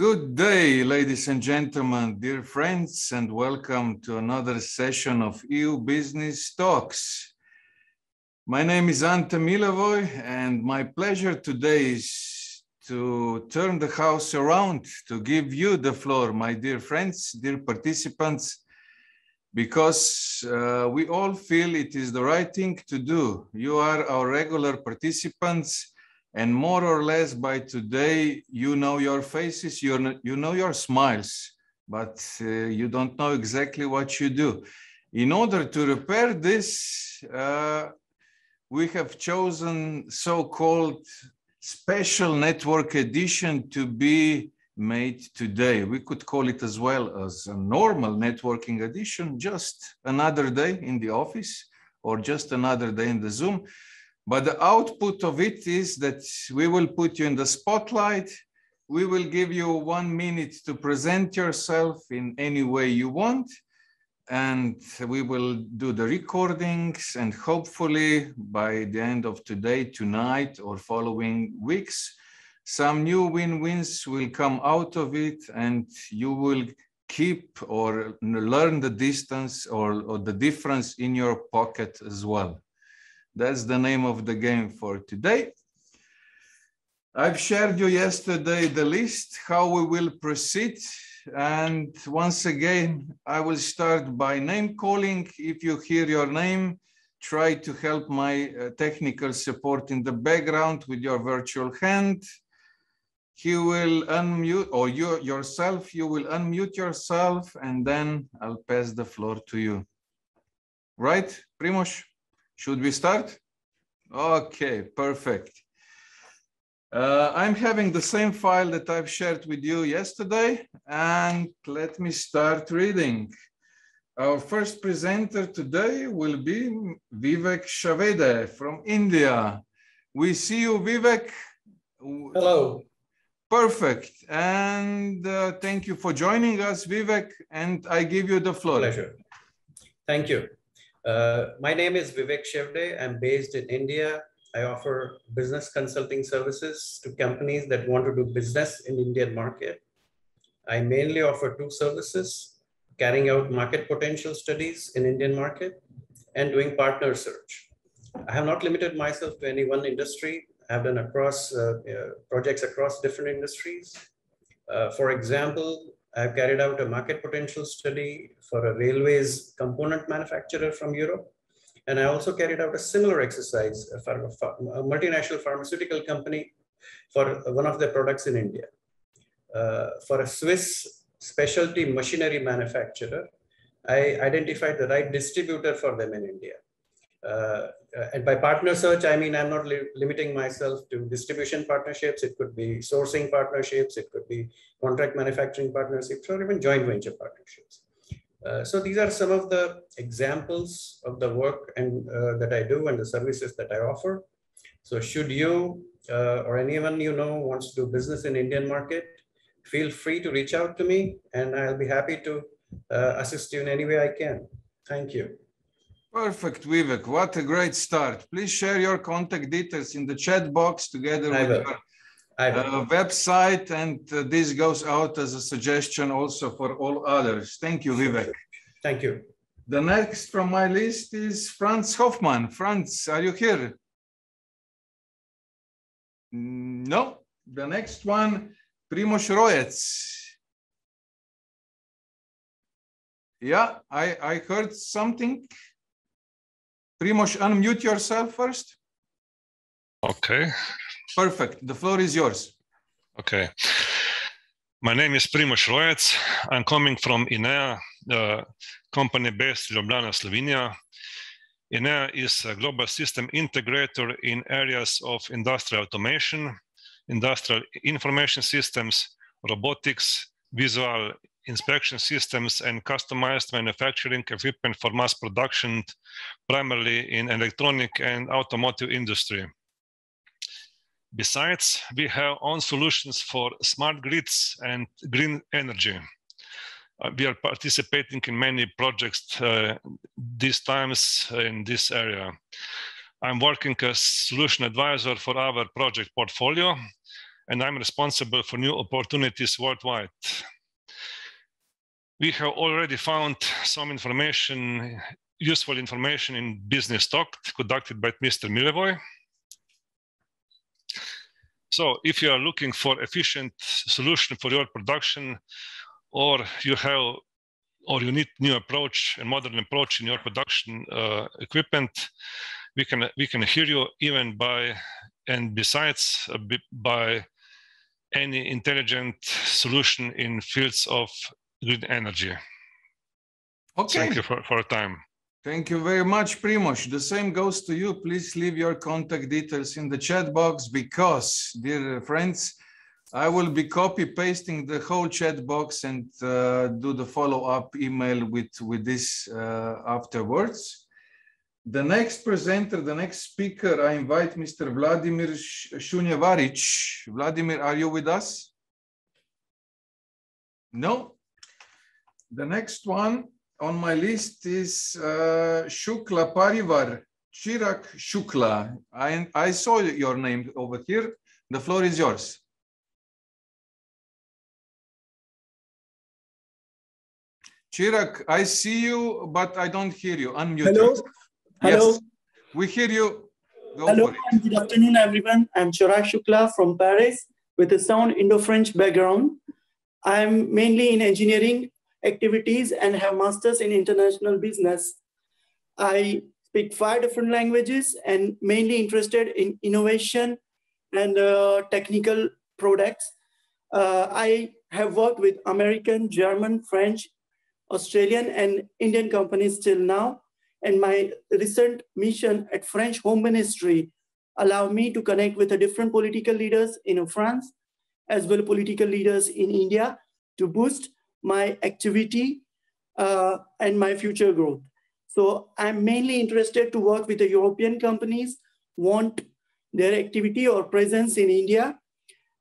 Good day, ladies and gentlemen, dear friends, and welcome to another session of EU Business Talks. My name is Ante Milevoj, and my pleasure today is to turn the house around to give you the floor, my dear friends, dear participants, because we all feel it is the right thing to do. You are our regular participants, and more or less by today, you know your faces, you know your smiles, but you don't know exactly what you do. In order to repair this, we have chosen so-called special network edition to be made today. We could call it as well as a normal networking edition, just another day in the office or just another day in the Zoom. But the output of it is that we will put you in the spotlight. We will give you 1 minute to present yourself in any way you want. And we will do the recordings, and hopefully by the end of today, tonight, or following weeks, some new win-wins will come out of it, and you will keep or learn the distance or the difference in your pocket as well. That's the name of the game for today. I've shared you yesterday the list, how we will proceed. And once again, I will start by name calling. If you hear your name, try to help my technical support in the background with your virtual hand. He will unmute, or you yourself, you will unmute yourself, and then I'll pass the floor to you. Right, Primož? Should we start? Okay, perfect. I'm having the same file that I've shared with you yesterday, and let me start reading. Our first presenter today will be Vivek Chavan from India. We see you, Vivek. Hello. Perfect. And thank you for joining us, Vivek, and I give you the floor. Pleasure. Thank you. My name is Vivek Chavan. I'm based in India. I offer business consulting services to companies that want to do business in the Indian market. I mainly offer two services: carrying out market potential studies in Indian market and doing partner search. I have not limited myself to any one industry. I have done projects across different industries. For example, I've carried out a market potential study for a railways component manufacturer from Europe. And I also carried out a similar exercise for a multinational pharmaceutical company for one of their products in India. For a Swiss specialty machinery manufacturer, I identified the right distributor for them in India. And by partner search, I mean, I'm not limiting myself to distribution partnerships. It could be sourcing partnerships. It could be contract manufacturing partnerships, or even joint venture partnerships. So these are some of the examples of the work and that I do and the services that I offer. So should you or anyone you know wants to do business in Indian market, feel free to reach out to me, and I'll be happy to assist you in any way I can. Thank you. Perfect, Vivek. What a great start. Please share your contact details in the chat box together with your website, and this goes out as a suggestion also for all others. Thank you, Vivek. Thank you. The next from my list is Franz Hoffman. Franz, are you here? No. The next one, Primož Vranjec. Yeah, I heard something. Primož, unmute yourself first. Okay. Perfect. The floor is yours. Okay. My name is Primož Vranjec. I'm coming from INEA, a company based in Ljubljana, Slovenia. INEA is a global system integrator in areas of industrial automation, industrial information systems, robotics, visual inspection systems, and customized manufacturing equipment for mass production, primarily in electronic and automotive industry. Besides, we have own solutions for smart grids and green energy. We are participating in many projects these times in this area. I'm working as solution advisor for our project portfolio, and I'm responsible for new opportunities worldwide. We have already found some information, useful information in Business Talk conducted by Mr. Milevoy. So if you are looking for efficient solution for your production, or you need new approach, a modern approach in your production equipment, we can hear you even besides by any intelligent solution in fields of green energy. Okay. Thank you for your time. Thank you very much, Primož. The same goes to you. Please leave your contact details in the chat box because, dear friends, I will be copy-pasting the whole chat box and do the follow-up email with this afterwards. The next presenter, the next speaker, I invite Mr. Vladimir Šunjevarić. Vladimir, are you with us? No? The next one on my list is Shukla Parivar, Chirag Shukla. I saw your name over here. The floor is yours. Chirag, I see you, but I don't hear you. Unmute. Hello. Hello. Yes, we hear you. Go Hello, for it. and good afternoon, everyone. I'm Chirag Shukla from Paris with a sound Indo-French background. I'm mainly in engineering activities and have masters in international business. I speak 5 different languages and mainly interested in innovation and technical products. I have worked with American, German, French, Australian and Indian companies till now. And my recent mission at French Home Ministry allowed me to connect with the different political leaders in France, as well as political leaders in India to boost my activity and my future growth. So I'm mainly interested to work with the European companies, want their activity or presence in India,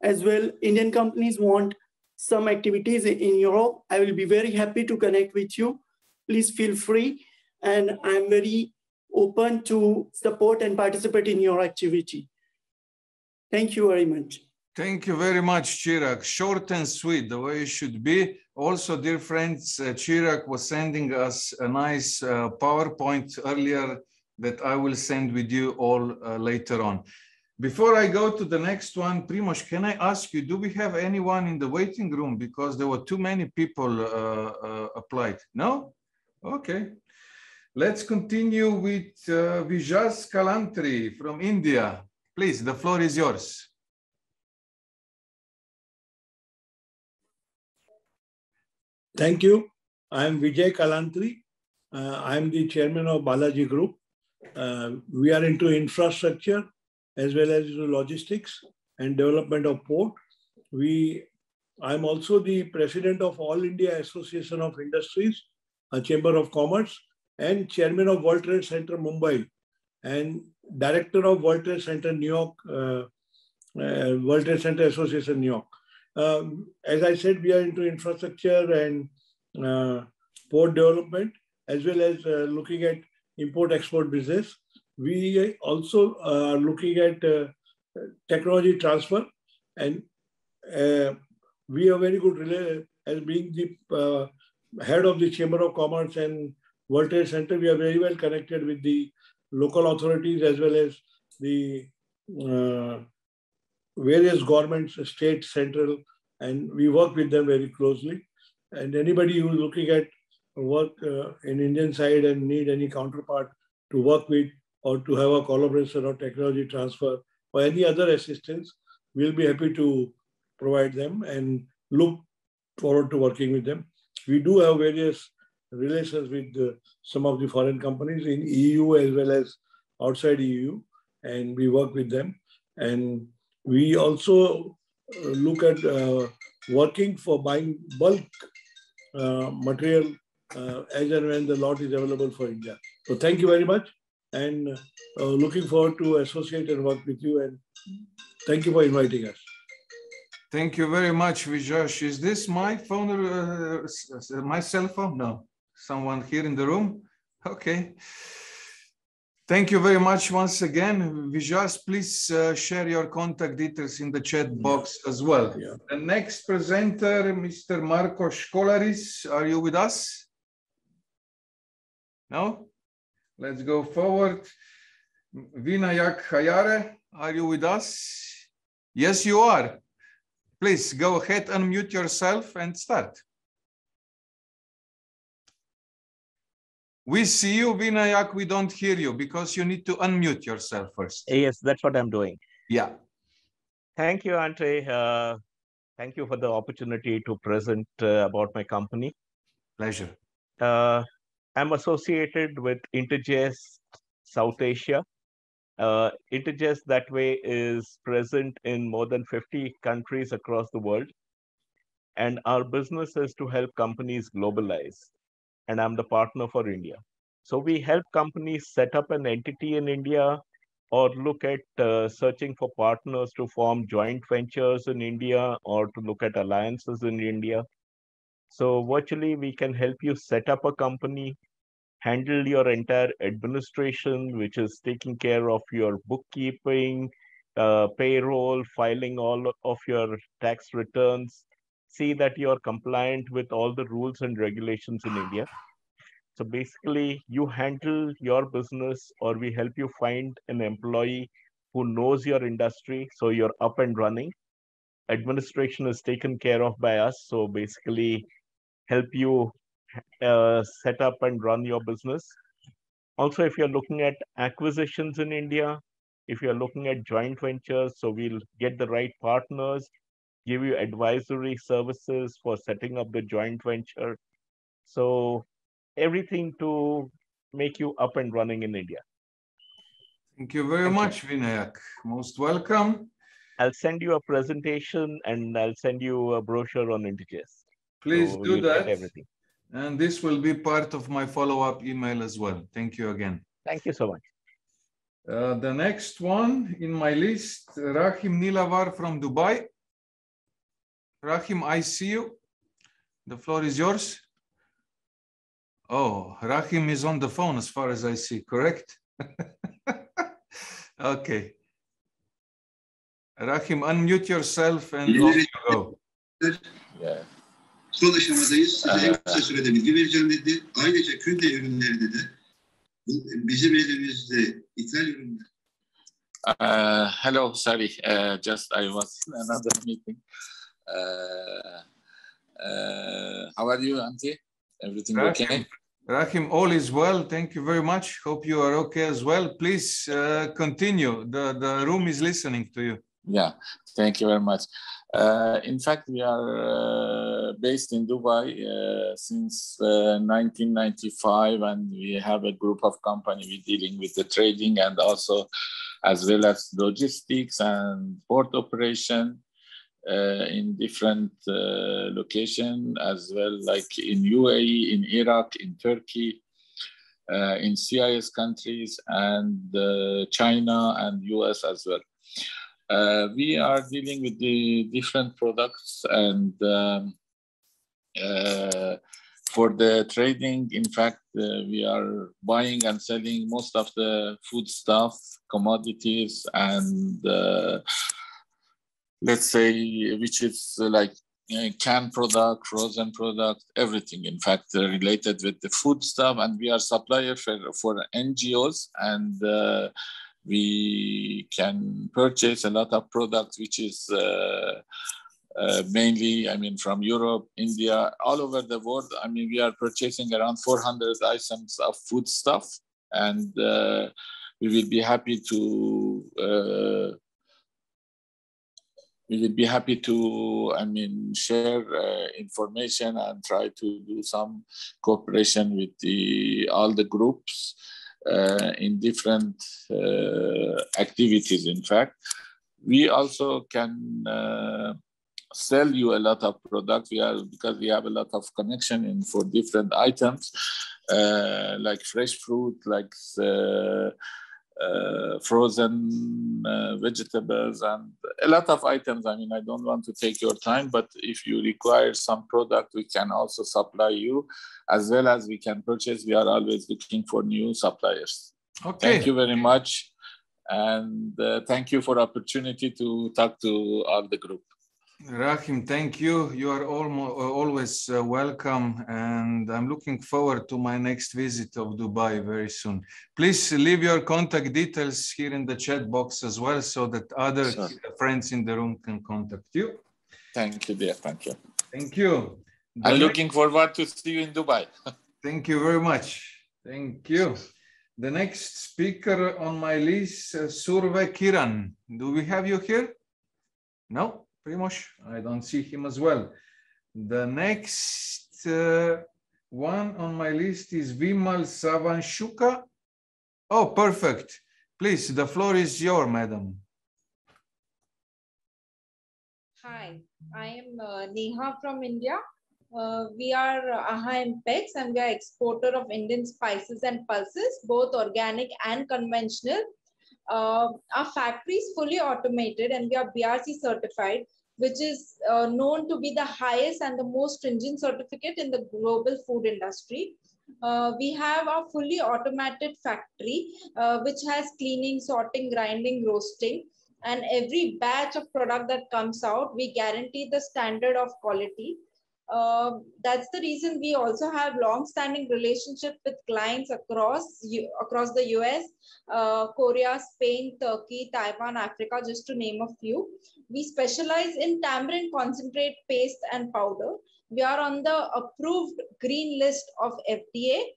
as well Indian companies want some activities in Europe. I will be very happy to connect with you. Please feel free. And I'm very open to support and participate in your activity. Thank you very much. Thank you very much, Chirag. Short and sweet, the way it should be. Also, dear friends, Chirag was sending us a nice PowerPoint earlier that I will send with you all later on. Before I go to the next one, Primož, can I ask you, do we have anyone in the waiting room? Because there were too many people applied. No? Okay. Let's continue with Vijay Kalani from India. Please, the floor is yours. Thank you. I am Vijay Kalani. I am the chairman of Balaji Group. We are into infrastructure as well as logistics and development of port. I am also the president of All India Association of Industries, a Chamber of Commerce, and chairman of World Trade Center Mumbai, and director of World Trade Center New York, World Trade Center Association New York. As I said, we are into infrastructure and port development, as well as looking at import-export business. We also are looking at technology transfer, and we are very good as being the head of the Chamber of Commerce and World Trade Center. We are very well connected with the local authorities as well as the various governments, state, central, and we work with them very closely. And anybody who is looking at work in Indian side and need any counterpart to work with or to have a collaboration or technology transfer or any other assistance, we'll be happy to provide them and look forward to working with them. We do have various relations with some of the foreign companies in EU as well as outside EU, and we work with them. And we also look at working for buying bulk material as and when the lot is available for India. So thank you very much, and looking forward to associate and work with you, and thank you for inviting us. Thank you very much, Vijay. Is this my phone or my cell phone? No. Someone here in the room? Okay. Thank you very much once again. Vijas, please share your contact details in the chat box as well. Yeah. The next presenter, Mr. Marko Školaris, are you with us? No? Let's go forward. Vinayak Hayare, are you with us? Yes, you are. Please go ahead, unmute yourself and start. We see you, Vinayak, we don't hear you because you need to unmute yourself first. Yes, that's what I'm doing. Yeah. Thank you, Andrei. Thank you for the opportunity to present about my company. Pleasure. I'm associated with Interjest South Asia. Interjest that way is present in more than 50 countries across the world. And our business is to help companies globalize. And I'm the partner for India. So we help companies set up an entity in India or look at searching for partners to form joint ventures in India or to look at alliances in India. So virtually we can help you set up a company, handle your entire administration, which is taking care of your bookkeeping, payroll, filing all of your tax returns, see that you're compliant with all the rules and regulations in India. So basically, you handle your business or we help you find an employee who knows your industry, so you're up and running. Administration is taken care of by us, so basically help you set up and run your business. Also, if you're looking at acquisitions in India, if you're looking at joint ventures, so we'll get the right partners, give you advisory services for setting up the joint venture. So everything to make you up and running in India. Thank you very much, Vinayak. Most welcome. I'll send you a presentation and I'll send you a brochure on Interjest. Please so do that. Everything. And this will be part of my follow-up email as well. Thank you again. Thank you so much. The next one in my list, Rahim Nilavar from Dubai. Rahim, I see you. The floor is yours. Oh, Rahim is on the phone as far as I see, correct? Okay. Rahim, unmute yourself and off you go. Yeah. Son aşamadayız. Size en kısa sürede bilgi vereceğim dedi. Ayrıca Künde ürünlerinde de bizim elimizde ithal ürünler. Hello, sorry. Just I was in another meeting. How are you, Auntie? Everything Rahim, okay? Rahim, all is well. Thank you very much. Hope you are okay as well. Please continue. The room is listening to you. Yeah, thank you very much. In fact, we are based in Dubai since 1995, and we have a group of companies dealing with the trading and also as well as logistics and port operation in different locations as well, like in UAE, in Iraq, in Turkey, in CIS countries, and China and US as well. We are dealing with the different products, and for the trading, in fact, we are buying and selling most of the food stuff, commodities, and let's say, which is like canned product, frozen product, everything, in fact, related with the food stuff. And we are supplier for NGOs, and we can purchase a lot of products, which is mainly, I mean, from Europe, India, all over the world. I mean, we are purchasing around 400 items of food stuff, and we will be happy to I mean, share information and try to do some cooperation with all the groups in different activities. In fact, we also can sell you a lot of products. Because we have a lot of connection for different items, like fresh fruit, like frozen vegetables, and a lot of items. I mean, I don't want to take your time, but if you require some product, we can also supply you, as well as we can purchase. We are always looking for new suppliers. Okay. Thank you very much. And thank you for the opportunity to talk to all the group. Rahim, thank you. You are always welcome, and I'm looking forward to my next visit of Dubai very soon. Please leave your contact details here in the chat box as well, so that other friends in the room can contact you. Thank you, dear. Thank you. Thank you. I'm looking forward to see you in Dubai. Thank you very much. Thank you. The next speaker on my list, Surve Kiran. Do we have you here? No? Primož, I don't see him as well. The next one on my list is Vimal Savanshuka. Oh, perfect. Please, the floor is yours, madam. Hi, I am Neha from India. We are AHA Impex, and we are exporter of Indian spices and pulses, both organic and conventional. Our factory is fully automated, and we are BRC certified, which is known to be the highest and the most stringent certificate in the global food industry. We have a fully automated factory, which has cleaning, sorting, grinding, roasting, and every batch of product that comes out, we guarantee the standard of quality. That's the reason we also have long-standing relationship with clients across the US, Korea, Spain, Turkey, Taiwan, Africa, just to name a few. We specialize in tamarind concentrate, paste, and powder. We are on the approved green list of FDA.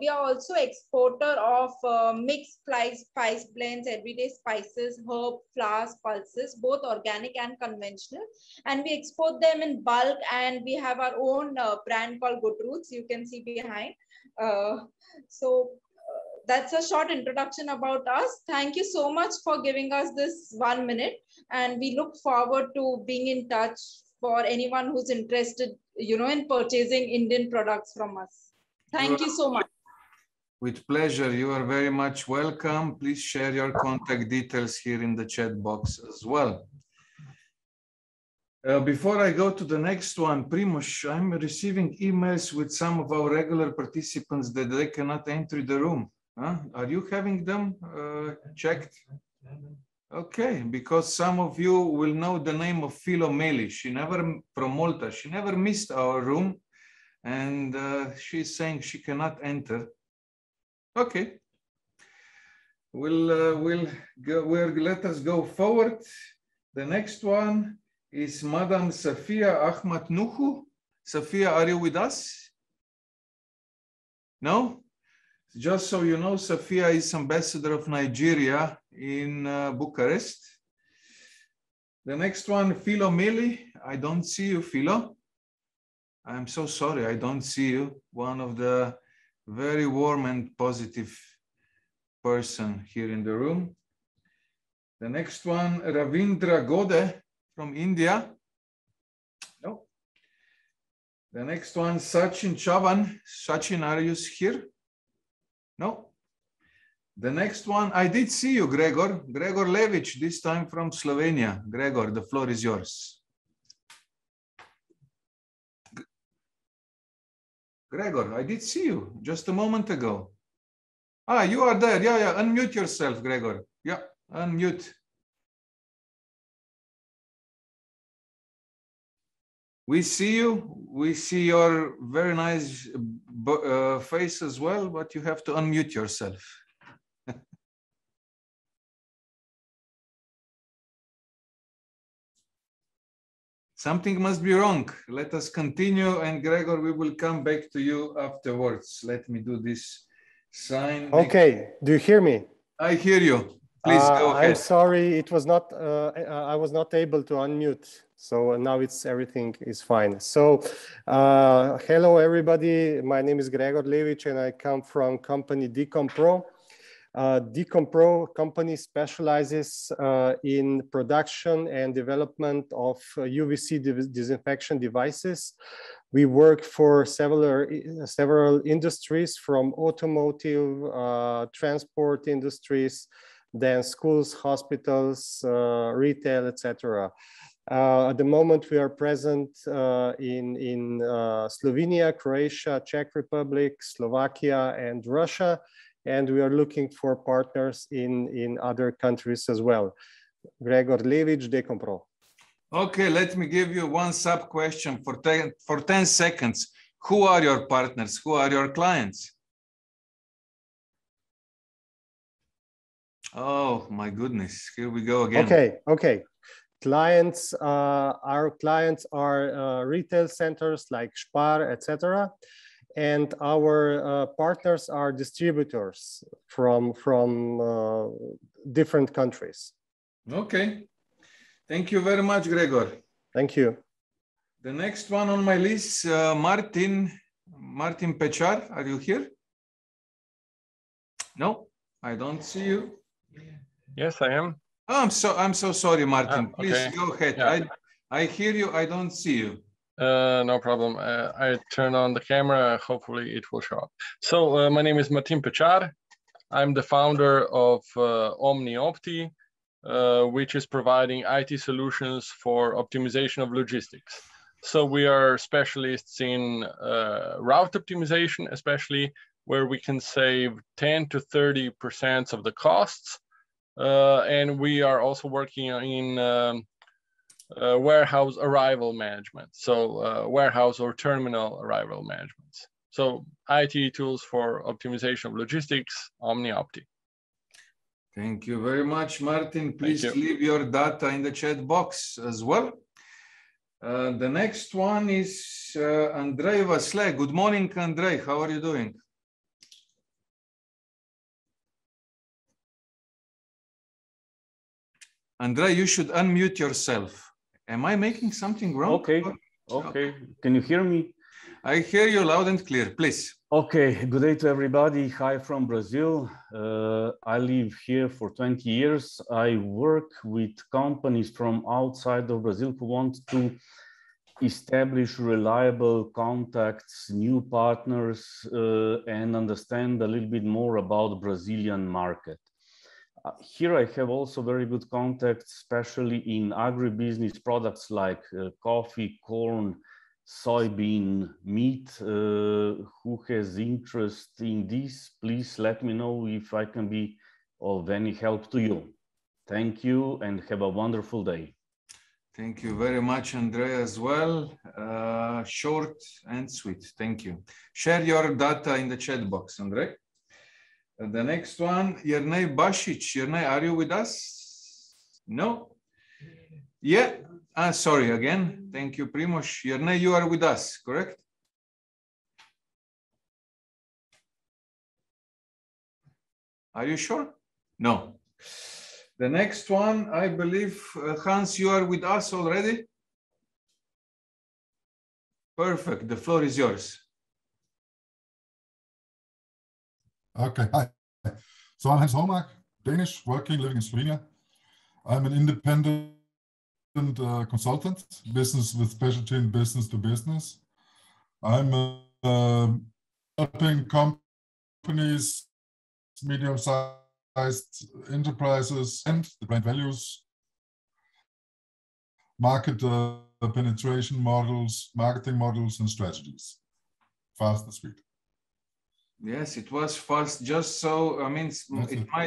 We are also exporter of mixed spice blends, everyday spices, herb, flowers, pulses, both organic and conventional. And we export them in bulk, and we have our own brand called Good Roots, you can see behind. That's a short introduction about us. Thank you so much for giving us this 1 minute. And we look forward to being in touch for anyone who's interested, in purchasing Indian products from us. Thank you so much. With pleasure. You are very much welcome. Please share your contact details here in the chat box as well. Before I go to the next one, Primož, I'm receiving emails with some of our regular participants that they cannot enter the room. Huh? Are you having them checked? Okay, because some of you will know the name of Philomeli. She never, from Malta, she never missed our room. And she's saying she cannot enter. Okay. Let us go forward. The next one is Madam Safia Ahmad Nuhu. Safia, are you with us? No? Just so you know, Safia is ambassador of Nigeria in Bucharest. The next one, Philo Mili. I don't see you, Philo. I'm so sorry, I don't see you. One of the very warm and positive person here in the room. The next one, Ravindra Gode from India. No. The next one, Sachin Chavan. Sachin, are you here? No. The next one, I did see you, Gregor. Gregor Levic, this time from Slovenia. Gregor, the floor is yours. Gregor, I did see you just a moment ago. Ah, you are there. Yeah. Unmute yourself, Gregor. Yeah, unmute. We see you. We see your very nice face as well, but you have to unmute yourself. Something must be wrong. Let us continue, and Gregor, we will come back to you afterwards. Let me do this sign. Okay, do you hear me? I hear you. Please go ahead. I'm sorry, it was not. I was not able to unmute, so now everything is fine. So, hello everybody. My name is Gregor Levic, and I come from company Decompro. Decompro company specializes in production and development of UVC disinfection devices. We work for several industries, from automotive, transport industries, then schools, hospitals, retail, etc. At the moment, we are present in Slovenia, Croatia, Czech Republic, Slovakia, and Russia. and we are looking for partners in other countries as well. Gregor Levic, Decompro. Okay, let me give you one sub question for 10 seconds. Who are your partners? Who are your clients? Oh my goodness, here we go again. Okay. Clients, our clients are retail centers like Spar, etc. And our partners are distributors from different countries. Okay, thank you very much, Gregor. Thank you. The next one on my list, Martin Pechar, are you here? No, I don't see you. Yes, I am. Oh, I'm so sorry, Martin. Please okay. Go ahead. Yeah. I hear you. I don't see you. No problem. I turn on the camera. Hopefully it will show up. So my name is Martin Pechar. I'm the founder of OmniOpti, which is providing IT solutions for optimization of logistics. So we are specialists in route optimization, especially where we can save 10 to 30% of the costs. And we are also working in warehouse arrival management. So warehouse or terminal arrival management. So IT tools for optimization of logistics, OmniOpti. Thank you very much, Martin. Please leave your data in the chat box as well. The next one is Andrei Vasle. Good morning, Andrei. How are you doing? Andrei, you should unmute yourself. Am I making something wrong? Okay. Can you hear me? I hear you loud and clear, please. Okay, good day to everybody. Hi from Brazil. I live here for 20 years. I work with companies from outside of Brazil who want to establish reliable contacts, new partners, and understand a little bit more about the Brazilian market. Here I have also very good contacts, especially in agribusiness products like coffee, corn, soybean, meat. Who has interest in this? Please let me know if I can be of any help to you. Thank you and have a wonderful day. Thank you very much, Andrei, as well. Short and sweet. Thank you. Share your data in the chat box, Andrei. The next one, Yernei Basic. Yernei, are you with us? No? Yeah. Sorry again. Thank you, Primoz. Yernei, you are with us, correct? Are you sure? No. The next one, I believe, Hans, you are with us already? Perfect. The floor is yours. Okay, hi. So I'm Hans Hoffman, Danish, living in Slovenia. I'm an independent consultant, business with specialty in business to business. I'm helping companies, medium-sized enterprises, and the brand values, market penetration models, marketing models, and strategies. Fast and sweet. Yes, it was fast. Just so, I mean,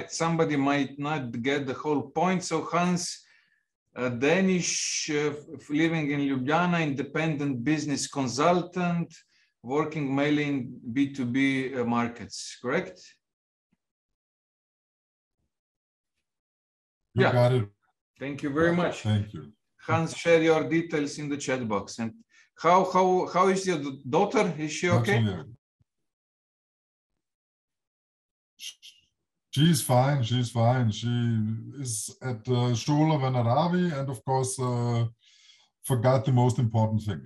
somebody might not get the whole point. So Hans, Danish, living in Ljubljana, independent business consultant, working mainly in B2B markets, correct? You got it. Thank you very much. Thank you. Hans, share your details in the chat box. And how is your daughter? Is she okay? Absolutely. She's fine. She's fine. She is at Schule Veneravi, and of course, forgot the most important thing: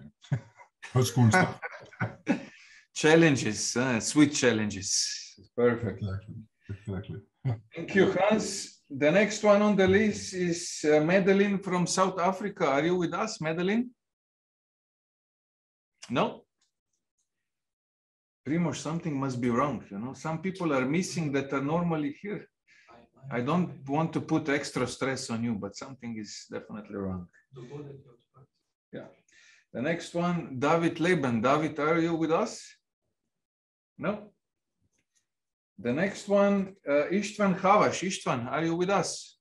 her school stuff. Challenges, sweet challenges. Perfect. Exactly. Thank you, Hans. The next one on the list is Madeleine from South Africa. Are you with us, Madeleine? No? Primoz, something must be wrong. You know, some people are missing that are normally here. I don't want to put extra stress on you, but something is definitely wrong. Yeah. The next one, David Leben. David, are you with us? No? The next one, Istvan Havas. Istvan, are you with us?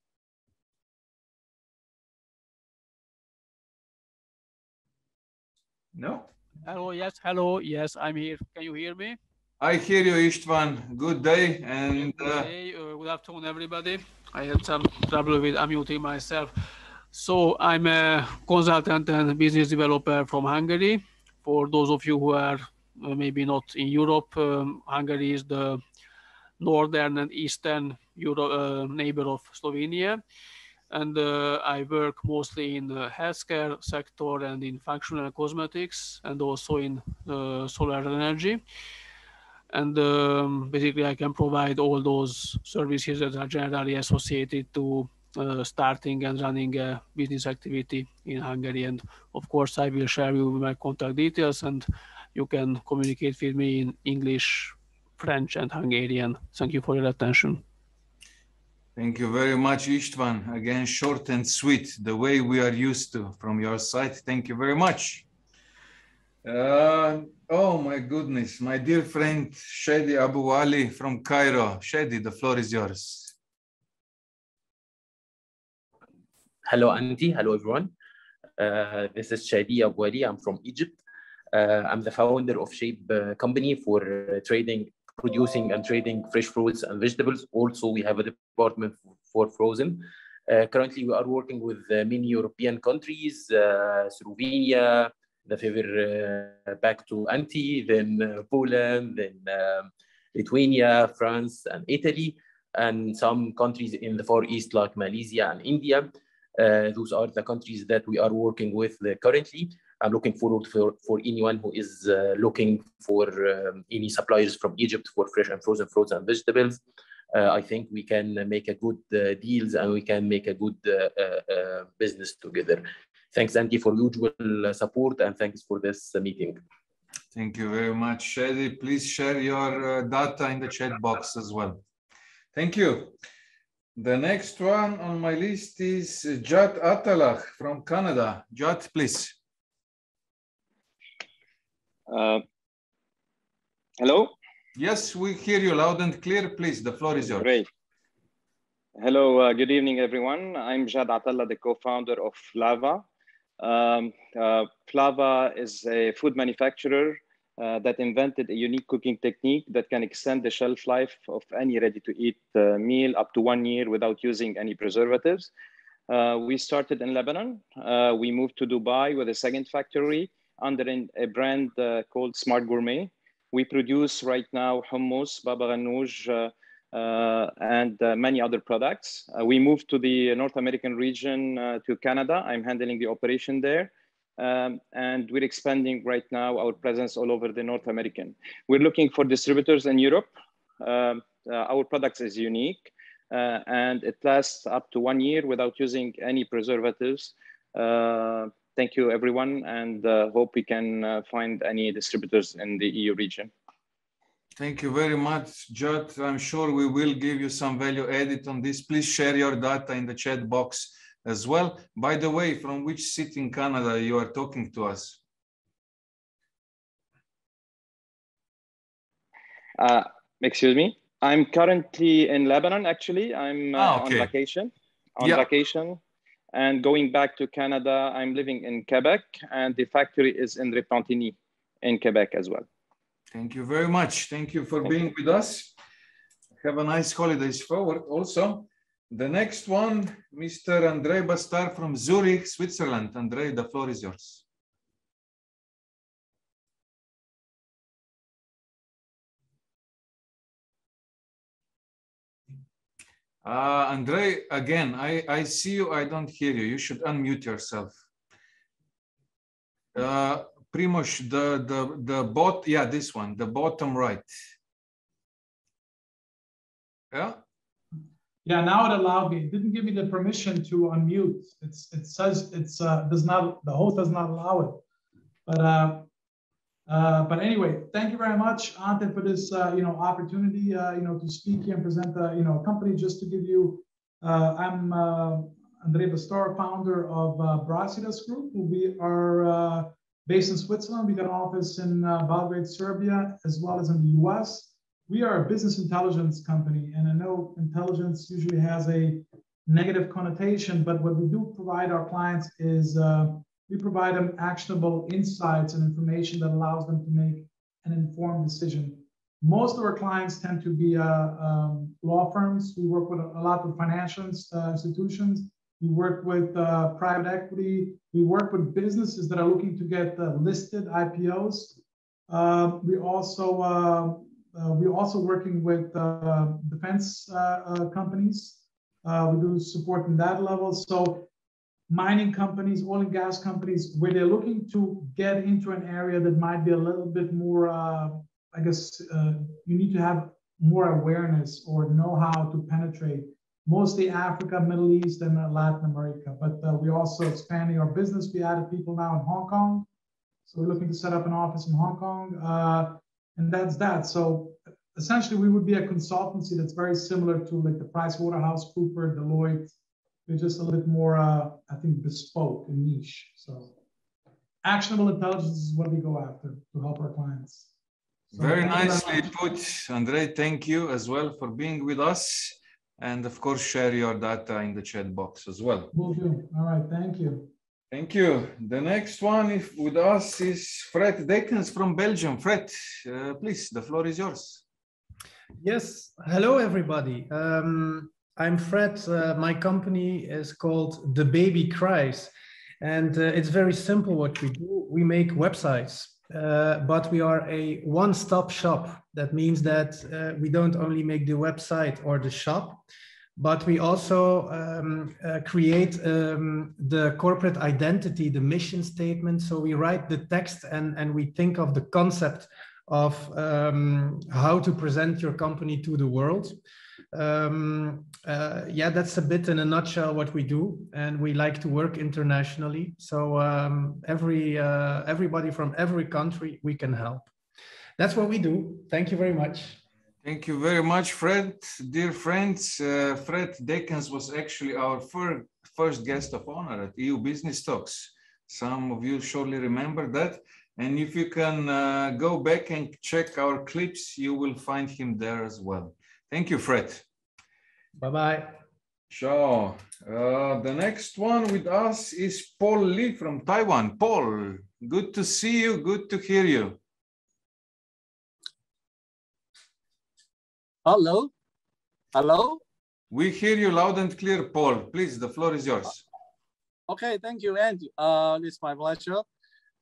No? Hello, yes, I'm here. Can you hear me? I hear you, Istvan. Good day. And good day, good afternoon, everybody. I had some trouble with unmuting myself. So I'm a consultant and business developer from Hungary. For those of you who are maybe not in Europe, Hungary is the northern and eastern neighbor of Slovenia. And I work mostly in the healthcare sector and in functional cosmetics and also in solar energy. And basically I can provide all those services that are generally associated to starting and running a business activity in Hungary. And of course, I will share you my contact details and you can communicate with me in English, French, and Hungarian. Thank you for your attention. Thank you very much, Istvan. Again, short and sweet, the way we are used to from your side. Thank you very much. Oh my goodness, my dear friend Shadi Abu Ali from Cairo. Shadi, the floor is yours. Hello, Andy. Hello, everyone. This is Shadi Abu Ali. I'm from Egypt. I'm the founder of Shape company for producing and trading fresh fruits and vegetables. Also, we have a department for frozen. Currently, we are working with many European countries, Slovenia, the favor back to Antti, then Poland, then Lithuania, France, and Italy, and some countries in the Far East like Malaysia and India. Those are the countries that we are working with currently. I'm looking forward for anyone who is looking for any suppliers from Egypt for fresh and frozen fruits and vegetables. I think we can make a good deals and we can make a good business together. Thanks, Andy, for usual support and thanks for this meeting. Thank you very much, Shadi. Please share your data in the chat box as well. Thank you. The next one on my list is Jad Atalach from Canada. Jad, please. Hello? Yes, we hear you loud and clear. Please, the floor is yours. Great. Hello, good evening, everyone. I'm Jad Atallah, the co-founder of Flava. Flava is a food manufacturer that invented a unique cooking technique that can extend the shelf life of any ready-to-eat meal up to 1 year without using any preservatives. We started in Lebanon. We moved to Dubai with a second factory under a brand called Smart Gourmet. We produce right now hummus, baba ganoush, and many other products. We moved to the North American region to Canada. I'm handling the operation there. And we're expanding right now our presence all over the North American. We're looking for distributors in Europe. Our products is unique and it lasts up to 1 year without using any preservatives. Thank you, everyone, and hope we can find any distributors in the EU region. Thank you very much, Jad. I'm sure we will give you some value added on this. Please share your data in the chat box as well. By the way, from which city in Canada you are talking to us? Excuse me. I'm currently in Lebanon, actually. I'm on vacation. Vacation. And going back to Canada, I'm living in Quebec, and the factory is in Repentigny in Quebec as well. Thank you very much. Thank you for being with us. Have a nice holidays forward also. The next one, Mr. Andrei Bastard from Zurich, Switzerland. Andrei, the floor is yours. Andrei, again, I see you, I don't hear you. You should unmute yourself. Primoz, this one, the bottom right. Yeah. Yeah, now it allowed me. It didn't give me the permission to unmute. It says the host does not allow it. But anyway, thank you very much, Ante, for this opportunity to speak here and present a company. Just to give you, I'm Andrei Bastard, founder of Brasidas Group. We are based in Switzerland. We got an office in Belgrade, Serbia, as well as in the US. we are a business intelligence company, and I know intelligence usually has a negative connotation, but what we do provide our clients is we provide them actionable insights and information that allows them to make an informed decision. Most of our clients tend to be law firms. We work with a lot with financial institutions. We work with private equity. We work with businesses that are looking to get listed IPOs. We also working with defense companies. We do support in that level. So mining companies, oil and gas companies, where they're looking to get into an area that might be a little bit more, I guess you need to have more awareness or know how to penetrate. Mostly Africa, Middle East, and Latin America. But we're also expanding our business. We added people now in Hong Kong. So we're looking to set up an office in Hong Kong. And that's that. So essentially, we would be a consultancy that's very similar to like the PricewaterhouseCoopers, Deloitte. We're just a little bit more, I think, bespoke and niche. So actionable intelligence is what we go after to help our clients. So very nicely put, Andrei. Thank you as well for being with us. And of course, share your data in the chat box as well. Will do. All right. Thank you. Thank you. The next one with us is Fred Dickens from Belgium. Fred, please, the floor is yours. Yes. Hello, everybody. I'm Fred. My company is called The Baby Cries. And it's very simple what we do. We make websites, but we are a one-stop shop. That means that we don't only make the website or the shop, but we also create the corporate identity, the mission statement. So we write the text and we think of the concept of how to present your company to the world. Yeah, that's a bit in a nutshell what we do, and we like to work internationally. So everybody from every country we can help. That's what we do. Thank you very much. Thank you very much, Fred. Dear friends, Fred Dickens was actually our first guest of honor at EU Business Talks. Some of you surely remember that. And if you can go back and check our clips, you will find him there as well. Thank you, Fred. Bye-bye. Ciao. The next one with us is Paul Lee from Taiwan. Paul, good to see you. Good to hear you. Hello. Hello. We hear you loud and clear, Paul. Please, the floor is yours. Okay, thank you, Andy. It's my pleasure.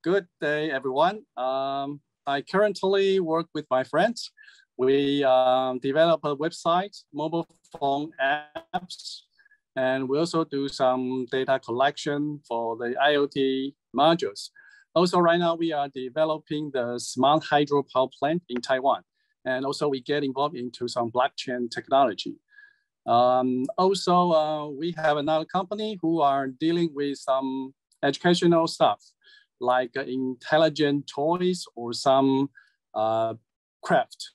Good day, everyone. I currently work with my friends. We develop a website, mobile phone apps, and we also do some data collection for the IoT modules. Also, right now, we are developing the smart hydropower plant in Taiwan. And also, we get involved into some blockchain technology. Also, we have another company who are dealing with some educational stuff, like intelligent toys or some craft.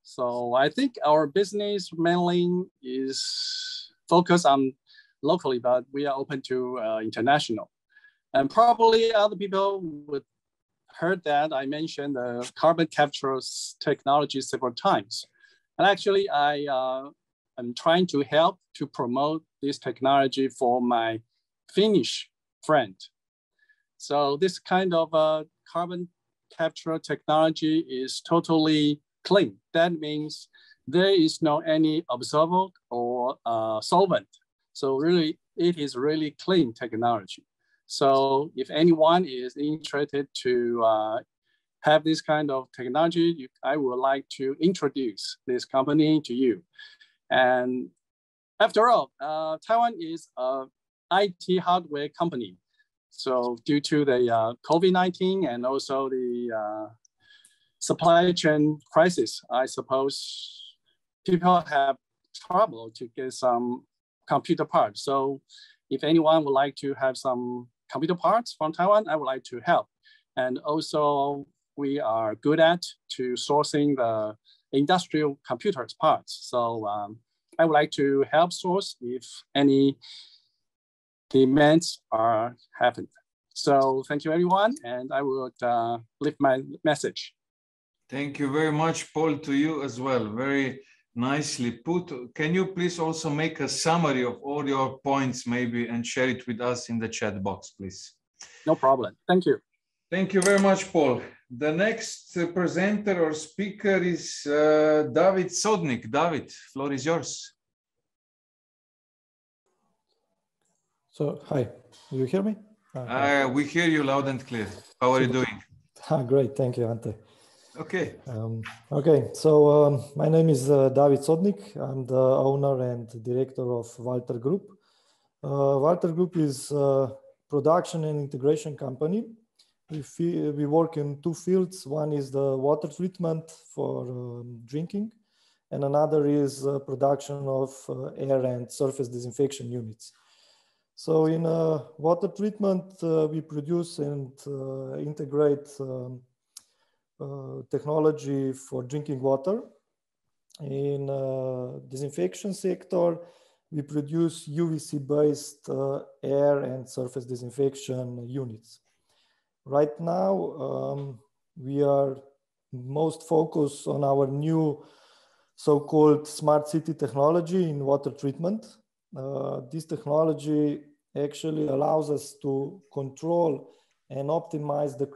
So I think our business mainly is focused on locally, but we are open to international. And probably other people would heard that I mentioned the carbon capture technology several times. And actually, I am trying to help to promote this technology for my Finnish friend. So this kind of carbon capture technology is totally clean. That means there is no any absorbent or solvent. So really, it is really clean technology. So if anyone is interested to have this kind of technology, I would like to introduce this company to you. And after all, Taiwan is an IT hardware company. So due to the COVID-19 and also the supply chain crisis, I suppose people have trouble to get some computer parts. So if anyone would like to have some computer parts from Taiwan, I would like to help. And also we are good at to sourcing the industrial computers parts. So I would like to help source if any demands are happening. So thank you everyone, and I would leave my message. Thank you very much, Paul, to you as well. Very nicely put. Can you please also make a summary of all your points maybe and share it with us in the chat box, please? No problem. Thank you. Thank you very much, Paul. The next presenter or speaker is David Sodnik. David, floor is yours. So, hi, do you hear me? We hear you loud and clear. How are you doing? Great, thank you, Ante. Okay. Okay, so my name is David Sodnik. I'm the owner and director of Walter Group. Walter Group is a production and integration company. We work in two fields. One is the water treatment for drinking, and another is production of air and surface disinfection units. So in water treatment, we produce and integrate technology for drinking water. In disinfection sector, we produce UVC-based air and surface disinfection units. Right now, we are most focused on our new so-called smart city technology in water treatment. This technology actually allows us to control and optimize the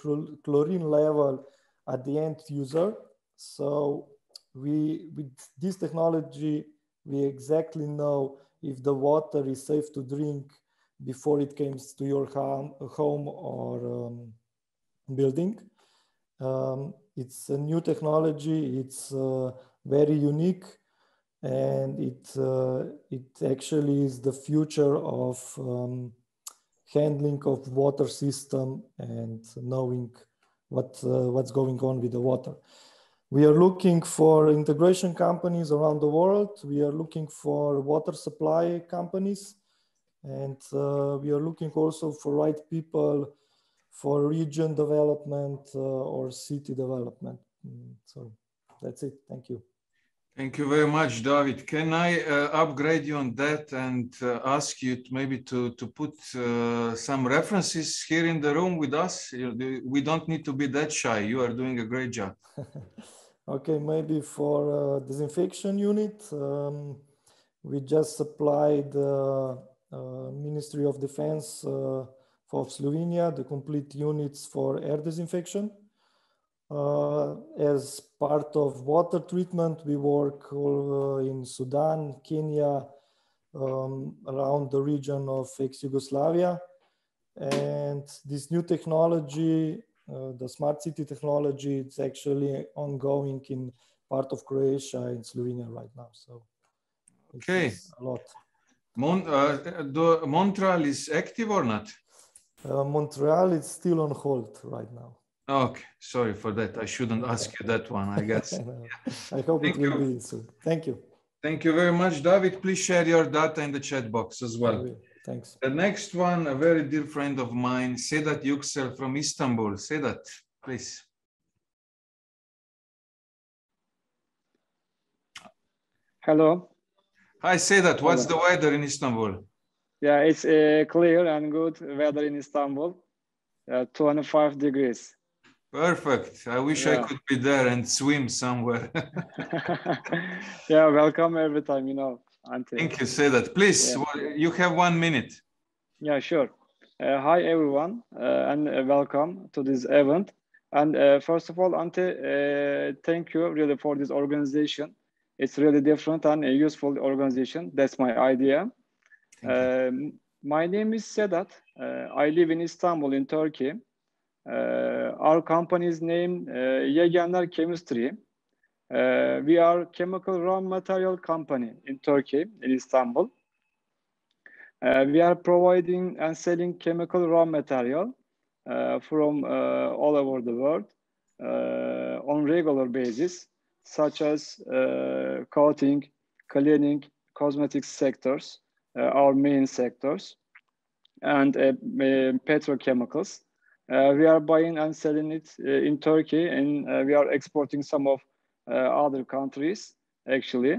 chlorine level at the end user. So with this technology, we exactly know if the water is safe to drink before it comes to your home or building. It's a new technology. It's very unique, and it actually is the future of handling of water system and knowing what's going on with the water. We are looking for integration companies around the world. We are looking for water supply companies, and we are looking also for right people for region development or city development. So that's it. Thank you. Thank you very much, David. Can I upgrade you on that and ask you maybe to put some references here in the room with us? We don't need to be that shy. You are doing a great job. Okay, maybe for disinfection unit, we just supplied Ministry of Defense of Slovenia the complete units for air disinfection. As part of water treatment, we work in Sudan, Kenya, around the region of ex-Yugoslavia. And this new technology, the smart city technology, it's actually ongoing in part of Croatia and Slovenia right now. So okay, a lot. Montreal is active or not? Montreal is still on hold right now. Okay, sorry for that. I shouldn't ask you that one, I guess. I hope it will be soon. Thank you. Thank you very much, David. Please share your data in the chat box as well. Thanks. The next one, a very dear friend of mine, Sehat Yüksel from Istanbul. Sehat, please. Hello. Hi, Sehat. What's the weather in Istanbul? Yeah, it's clear and good weather in Istanbul. 25 degrees. Perfect. I wish I could be there and swim somewhere. Yeah, welcome every time, you know. Ante. Thank you, Sehat. Please, you have 1 minute. Yeah, sure. Hi, everyone, and welcome to this event. And first of all, Ante, thank you really for this organization. It's really different and a useful organization. That's my idea. My name is Sehat. I live in Istanbul in Turkey. Our company is named Yegenler Chemistry. We are chemical raw material company in Turkey, in Istanbul. We are providing and selling chemical raw material from all over the world on regular basis, such as coating, cleaning, cosmetics sectors, our main sectors, and petrochemicals. We are buying and selling it in Turkey, and we are exporting some of other countries, actually.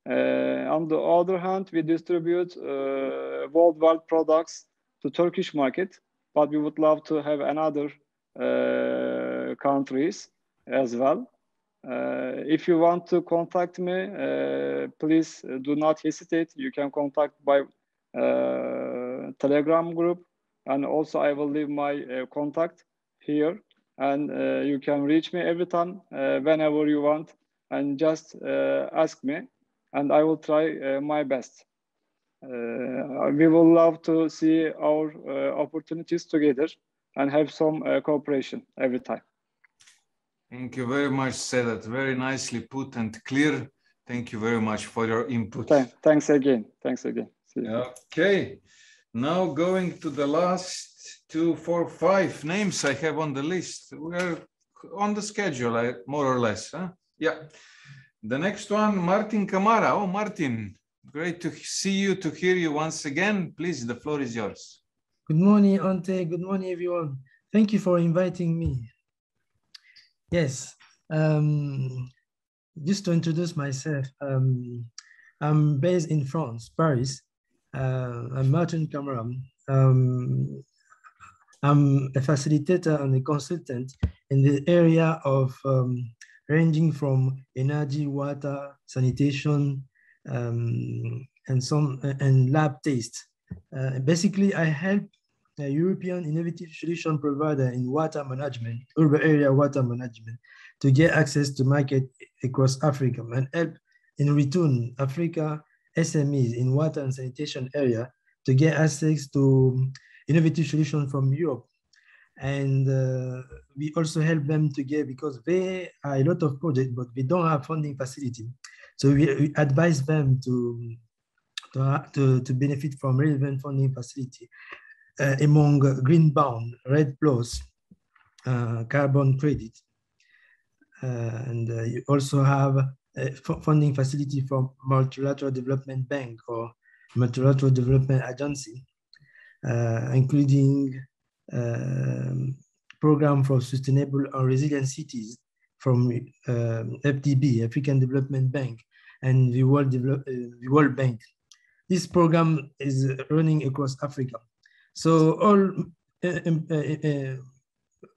On the other hand, we distribute worldwide products to Turkish market, but we would love to have another countries as well. If you want to contact me, please do not hesitate. You can contact by Telegram group, and also I will leave my contact here, and you can reach me every time, whenever you want, and just ask me, and I will try my best. We will love to see our opportunities together and have some cooperation every time. Thank you very much, Sehat. Very nicely put and clear. Thank you very much for your input. Thanks again. Thanks again. Okay. Now going to the last 2, 4, 5 names I have on the list. We're on the schedule, more or less. Huh? Yeah. The next one, Martin Kamara. Oh, Martin, great to see you, to hear you once again. Please, the floor is yours. Good morning, Ante. Good morning, everyone. Thank you for inviting me. Yes, just to introduce myself, I'm based in France, Paris. I'm Martin Kamara. I'm a facilitator and a consultant in the area of ranging from energy, water, sanitation, and lab taste. Basically, I help a European innovative solution provider in water management, urban area water management, to get access to market across Africa, and help in return Africa SMEs in water and sanitation area to get access to innovative solutions from Europe. And we also help them to get, because they are a lot of projects, but they don't have funding facility. So we advise them to benefit from relevant funding facility. Among green bond, red plus, carbon credit. And you also have a funding facility from multilateral development bank or multilateral development agency, including program for sustainable and resilient cities from FDB, African Development Bank, and the World Bank. This program is running across Africa. So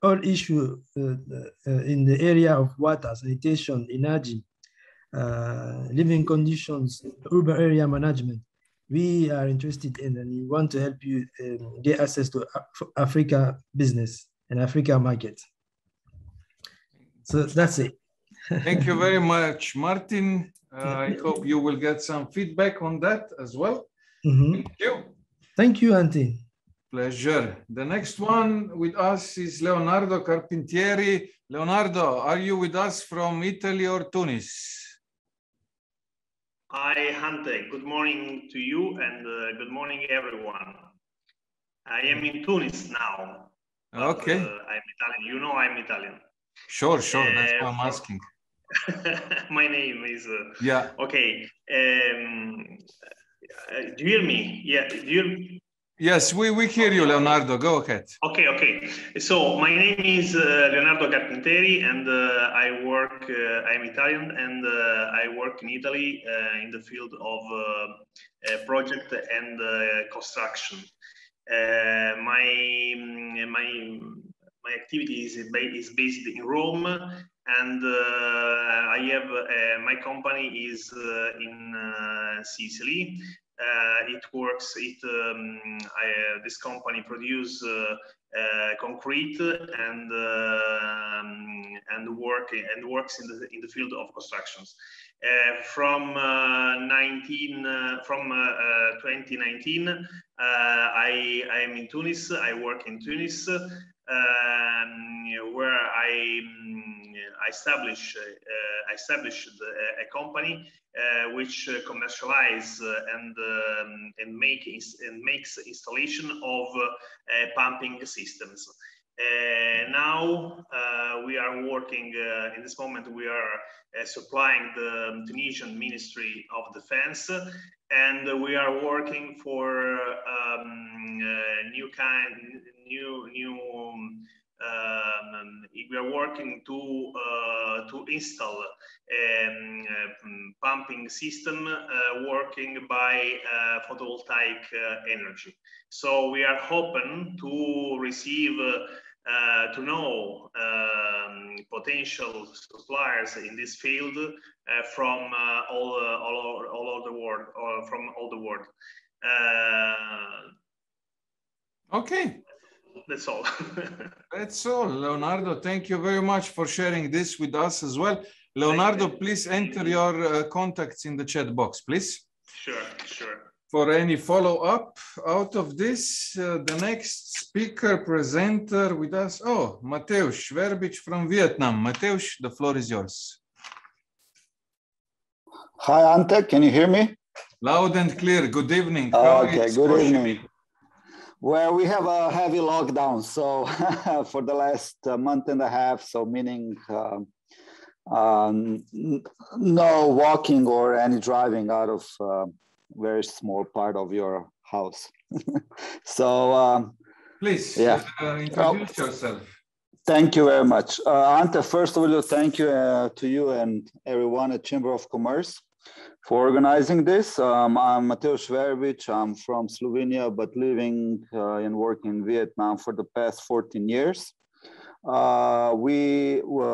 all issues in the area of water, sanitation, energy, living conditions, urban area management, we are interested in, and we want to help you get access to Africa business and Africa market. So that's it. Thank you very much, Martin. I hope you will get some feedback on that as well. Mm-hmm. Thank you. Thank you, Auntie. Pleasure. The next one with us is Leonardo Carpentieri. Leonardo, are you with us from Italy or Tunis? Hi, Ante. Good morning to you, and good morning, everyone. I am in Tunis now. Okay. I'm Italian. You know I'm Italian. Sure. That's why I'm asking. My name is... yeah. Okay. Do you hear me? Yeah. Do you... Yes, we hear you, Leonardo. Go ahead. Okay. So my name is Leonardo Carpentieri, and I work. I'm Italian, and I work in Italy in the field of project and construction. My activity is based in Rome, and I have my company is in Sicily. This company produces concrete and works in the field of constructions. From 2019, I am in Tunis. I work in Tunis, where I established a company which commercializes and makes installation of pumping systems. Now we are working. In this moment, we are supplying the Tunisian Ministry of Defense, and we are working for we are working to install pumping system working by photovoltaic energy. So we are hoping to receive to know potential suppliers in this field from all over the world, or from all the world. Okay. That's all. That's all, Leonardo. Thank you very much for sharing this with us as well. Leonardo, please enter your contacts in the chat box, please. Sure, sure. For any follow-up out of this, the next speaker, presenter with us, oh, Mateusz Vranjec from Vietnam. Mateusz, the floor is yours. Hi, Ante, can you hear me? Loud and clear. Good evening. Okay, good evening. Well, we have a heavy lockdown, so for the last month and a half, so meaning no walking or any driving out of very small part of your house. So please, yeah. Introduce yourself. Thank you very much. Ante, first of all, thank you to you and everyone at Chamber of Commerce for organizing this. I'm Mateusz Vranjec. I'm from Slovenia, but living and working in Vietnam for the past 14 years.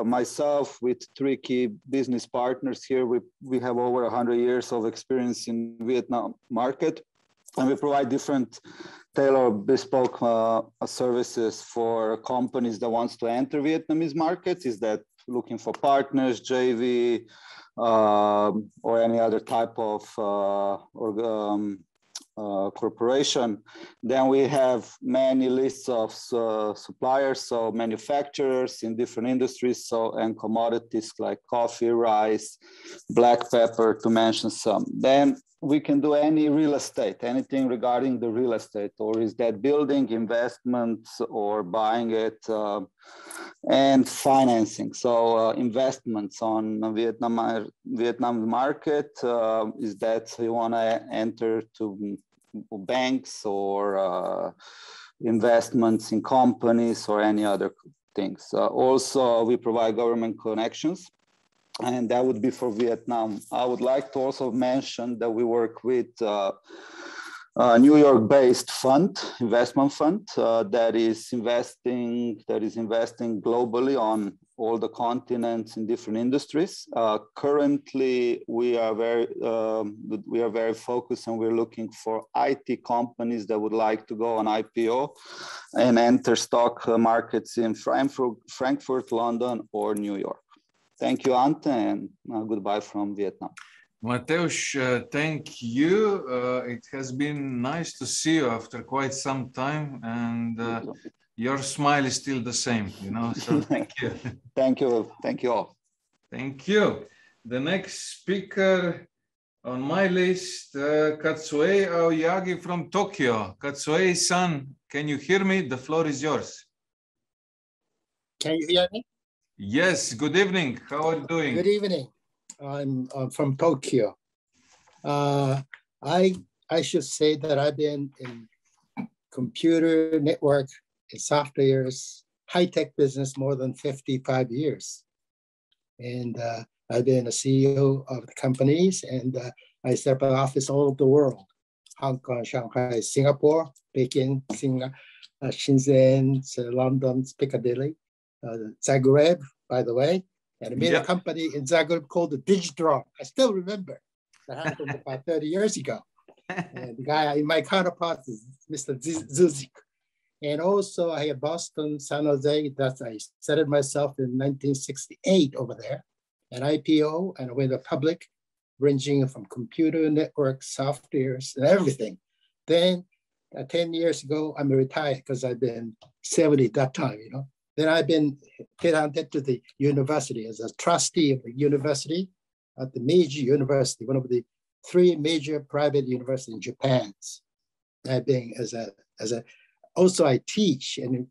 Myself with 3 key business partners here, we have over 100 years of experience in Vietnam market, and we provide different tailored bespoke services for companies that wants to enter Vietnamese markets. Is that looking for partners, JV, or any other type of corporation. Then we have many lists of suppliers, so manufacturers in different industries, and commodities like coffee, rice, black pepper, to mention some. Then we can do any real estate, anything regarding the real estate, or is that building, investments, or buying it, and financing. So investments on Vietnam market, is that you want to enter to banks, or investments in companies, or any other things. Also, we provide government connections, and that would be for Vietnam. I would like to also mention that we work with a New York-based investment fund that is investing globally on all the continents in different industries. Currently, we are very focused, and we're looking for IT companies that would like to go on IPO and enter stock markets in Frankfurt, London, or New York. Thank you, Ante, and goodbye from Vietnam. Mateusz, thank you. It has been nice to see you after quite some time, and your smile is still the same, so thank you. Thank you. Thank you all. Thank you. The next speaker on my list, Katsuya Ogawa from Tokyo. Katsuya-san, can you hear me? The floor is yours. Can you hear me? Yes, good evening. How are you doing? Good evening. I'm from Tokyo. I should say that I've been in computer network and softwares, high-tech business more than 55 years. And I've been a CEO of the companies, and I set up an office all over the world: Hong Kong, Shanghai, Singapore, Peking, Shenzhen, London, Piccadilly, Zagreb, by the way. And I made a company in Zagreb called the Digitron. I still remember. That happened about 30 years ago. And the guy, my counterpart is Mr. Zuzik. And also I have Boston, San Jose, that I set it myself in 1968 over there, an IPO, and I went public, ranging from computer networks, softwares, and everything. Then 10 years ago, I'm retired because I've been 70 at that time, Then I've been headhunted to the university as a trustee of the university at the Meiji University, one of the 3 major private universities in Japan. I've been also I teach and,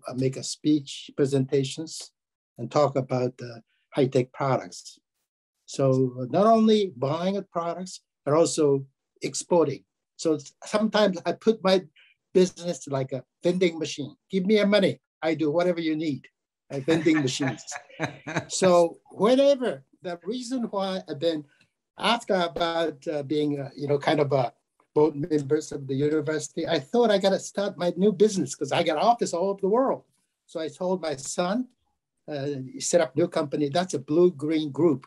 I make a speech presentations and talk about high-tech products. So not only buying of products, but also exporting. So sometimes I put my business like a vending machine. Give me your money. I do whatever you need, vending machines. So whenever, the reason why I've been after about being, kind of a board members of the university, I thought I got to start my new business because I got office all over the world. So I told my son, set up new company. That's a blue-green group.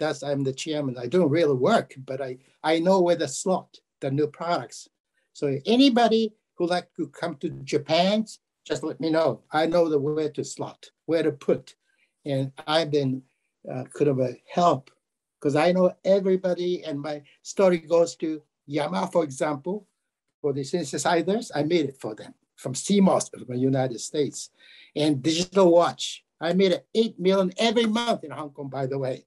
I'm the chairman. I don't really work, but I know where to slot the new products. So anybody who like to come to Japan, just let me know. I know where to slot, where to put. And I've been could have a help because I know everybody, and my story goes to Yamaha, for example, for the synthesizers. I made it for them from CMOS from the United States. And digital watch. I made it 8 million every month in Hong Kong, by the way.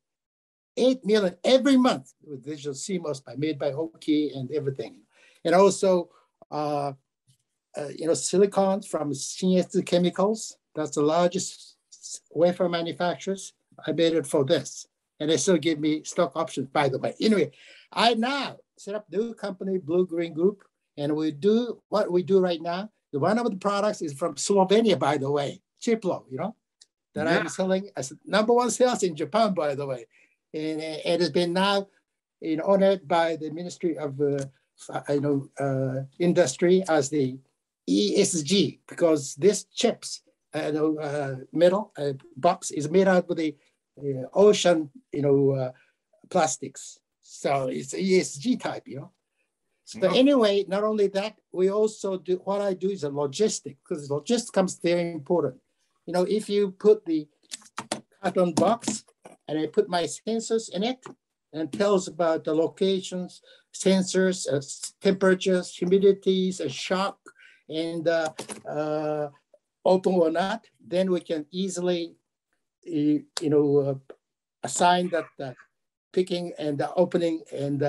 8 million every month with digital CMOS made by Oki and everything. And also, silicon from CNS Chemicals. That's the largest wafer manufacturers. I made it for this. And they still give me stock options, by the way. Anyway, I now set up new company, Blue Green Group, and we do what we do right now. One of the products is from Slovenia, by the way, Chiplo, that I'm selling as #1 sales in Japan, by the way. And it has been now honored by the Ministry of Industry as the ESG, because this chips metal box is made out of the ocean plastics. So it's ESG type, So anyway, not only that, we also do, what I do is a logistic, because logistics becomes very important. If you put the carton box and I put my sensors in it and tells about the locations, sensors, temperatures, humidities, shock, and open or not, then we can easily, assign that picking and the opening and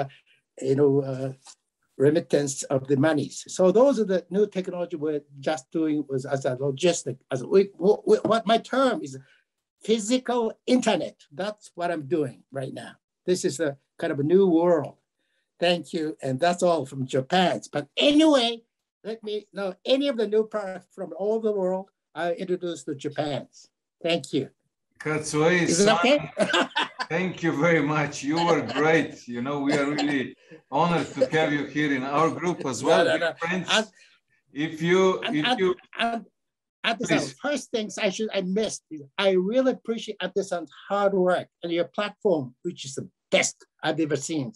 remittance of the monies. So those are the new technology we're just doing was as a logistic. What my term is physical internet. That's what I'm doing right now. This is a kind of a new world. Thank you. And that's all from Japan. But anyway, let me know any of the new products from all the world I introduce to Japan. Thank you. Katsuya, is it okay? Thank you very much. You were great. We are really honored to have you here in our group as well. No. Friends, First things I missed. I really appreciate Anderson's hard work and your platform, which is the best I've ever seen.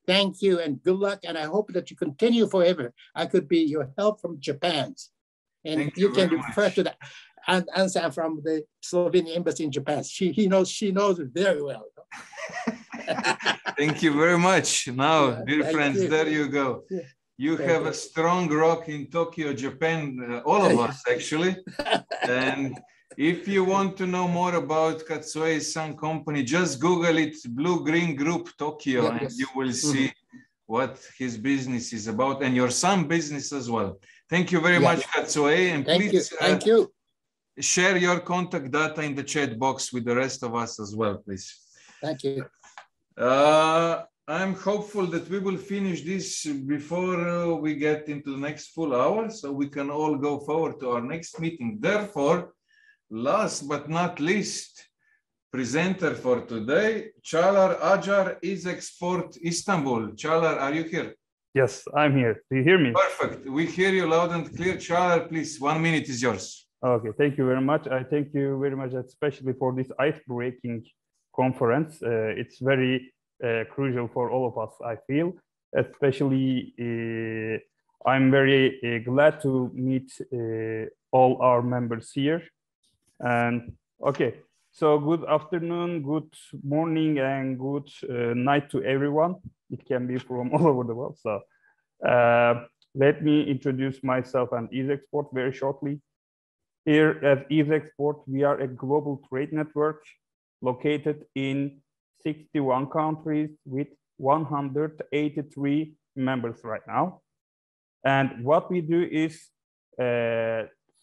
Thank you and good luck. And I hope that you continue forever. I could be your help from Japan. And you can refer to that. And Ansa from the Slovenian embassy in Japan. She knows it very well. Thank you very much. Now, dear friends, there you go. Yeah. You have a strong rock in Tokyo, Japan, all of us actually. And if you want to know more about Katsuya's son company, just Google it, Blue Green Group Tokyo, and you will see what his business is about and your son business as well. Thank you very much, Katsuya. And please Thank you. Share your contact data in the chat box with the rest of us as well, please. Thank you. I'm hopeful that we will finish this before we get into the next full hour, so we can all go forward to our next meeting. Therefore, last but not least, presenter for today, Çağlar Acar is Export Istanbul. Çağlar, are you here? Yes, I'm here. Do you hear me? Perfect. We hear you loud and clear. Çağlar, please, 1 minute is yours. Okay, thank you very much. I thank you very much, especially for this ice-breaking conference. It's very crucial for all of us, I feel. Especially, I'm very glad to meet all our members here. And okay, so good afternoon, good morning, and good night to everyone. It can be from all over the world. So let me introduce myself and Ease Export very shortly. Here at Ease Export, we are a global trade network located in 61 countries with 183 members right now. And what we do is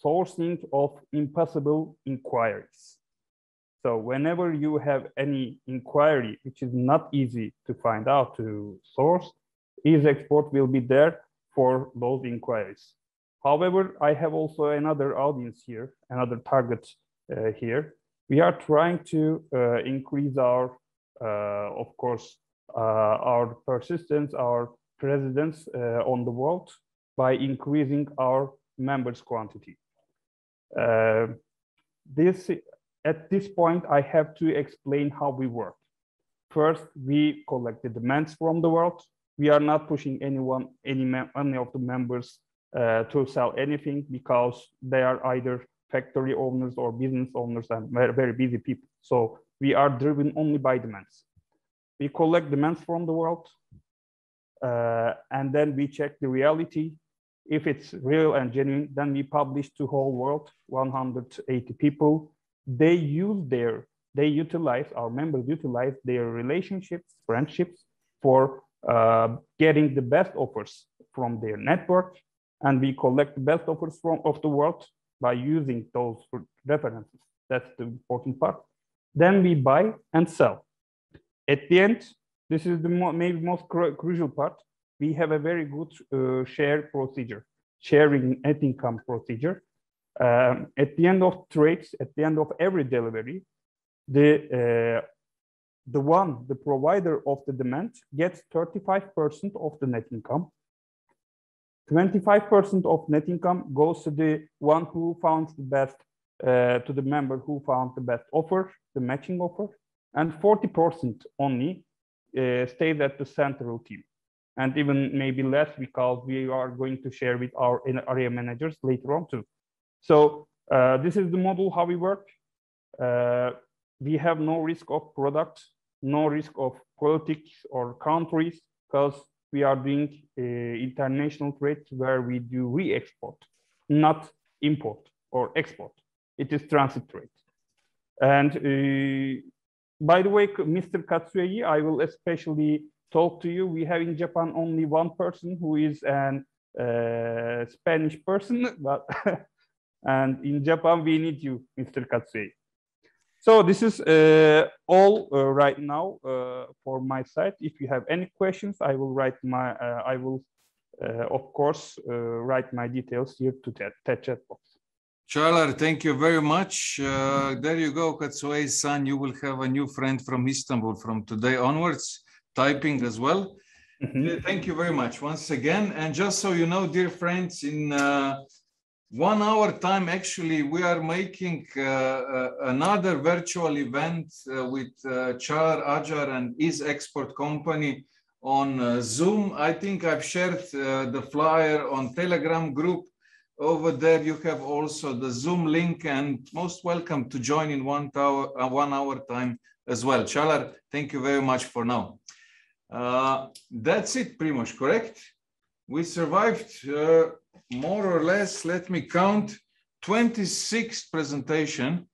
sourcing of impossible inquiries. So whenever you have any inquiry, which is not easy to find out to source, Ease Export will be there for those inquiries. However, I have also another audience here, another target here. We are trying to increase our, of course, our persistence, our presence on the world by increasing our members quantity. At this point, I have to explain how we work. First, we collect the demands from the world. We are not pushing any of the members to sell anything because they are either factory owners or business owners and very, very busy people. So we are driven only by demands. We collect demands from the world, and then we check the reality. If it's real and genuine, then we publish to whole world, 180 people. Our members utilize their relationships, friendships for getting the best offers from their network. And we collect the best offers of the world by using those references. That's the important part. Then we buy and sell. At the end, this is the maybe most crucial part. We have a very good share procedure, sharing net income procedure. At the end of trades, at the end of every delivery, the provider of the demand gets 35% of the net income. 25% of net income goes to the one who found the best, to the member who found the best offer, the matching offer, and 40% only stays at the central team. And even maybe less because we are going to share with our area managers later on too. So this is the model how we work. We have no risk of product, no risk of politics or countries, because we are doing international trades where we do re-export, not import or export. It is transit trade. And by the way, Mr. Katsuya, I will especially talk to you. We have in Japan only one person who is an Spanish person, but and in Japan we need you, Mr. Katsuya. So this is all right now for my side. If you have any questions, I will write my. I will, of course, write my details here to that chat box. Chalar, thank you very much. There you go, Katsuya-san. You will have a new friend from Istanbul from today onwards, typing as well. Mm-hmm. Thank you very much once again. And just so you know, dear friends, in 1 hour time, actually, we are making another virtual event with Chalar Ajar and his export company on Zoom. I think I've shared the flyer on Telegram group. Over there, you have also the Zoom link, and most welcome to join in 1 hour time as well. Chalar, thank you very much for now. That's it, Primož, correct? We survived more or less, let me count, 26th presentation.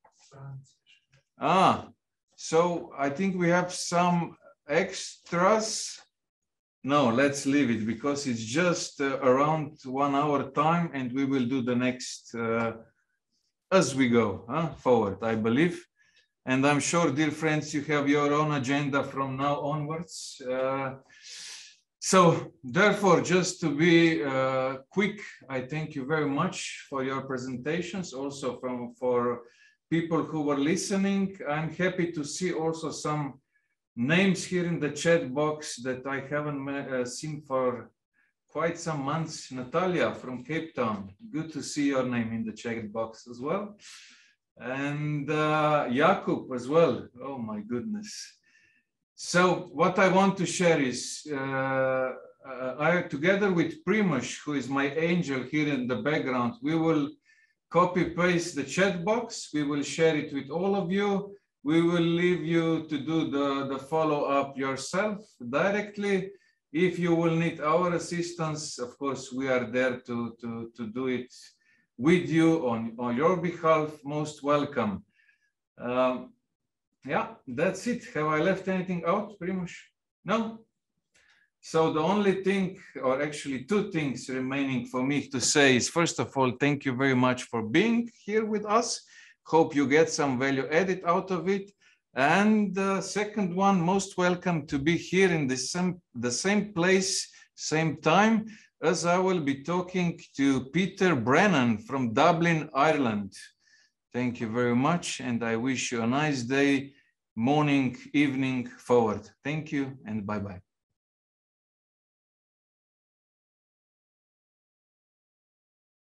So I think we have some extras. No, let's leave it because it's just around 1 hour time, and we will do the next as we go forward, I believe. And I'm sure, dear friends, you have your own agenda from now onwards. So therefore, just to be quick, I thank you very much for your presentations, also for people who were listening. I'm happy to see also some names here in the chat box that I haven't seen for quite some months. Natalia from Cape Town, good to see your name in the chat box as well. And Jakub as well, oh my goodness. So what I want to share is, together with Primož, who is my angel here in the background, we will copy paste the chat box. We will share it with all of you. We will leave you to do the follow-up yourself directly. If you will need our assistance, of course, we are there to do it with you on your behalf. Most welcome. Yeah, that's it. Have I left anything out, Primož? No? So the only thing, or actually two things remaining for me to say is, first of all, thank you very much for being here with us. Hope you get some value added out of it. And the second one, most welcome to be here in the same place, same time, as I will be talking to Peter Brennan from Dublin, Ireland. Thank you very much, and I wish you a nice day, morning, evening, forward. Thank you, and bye-bye.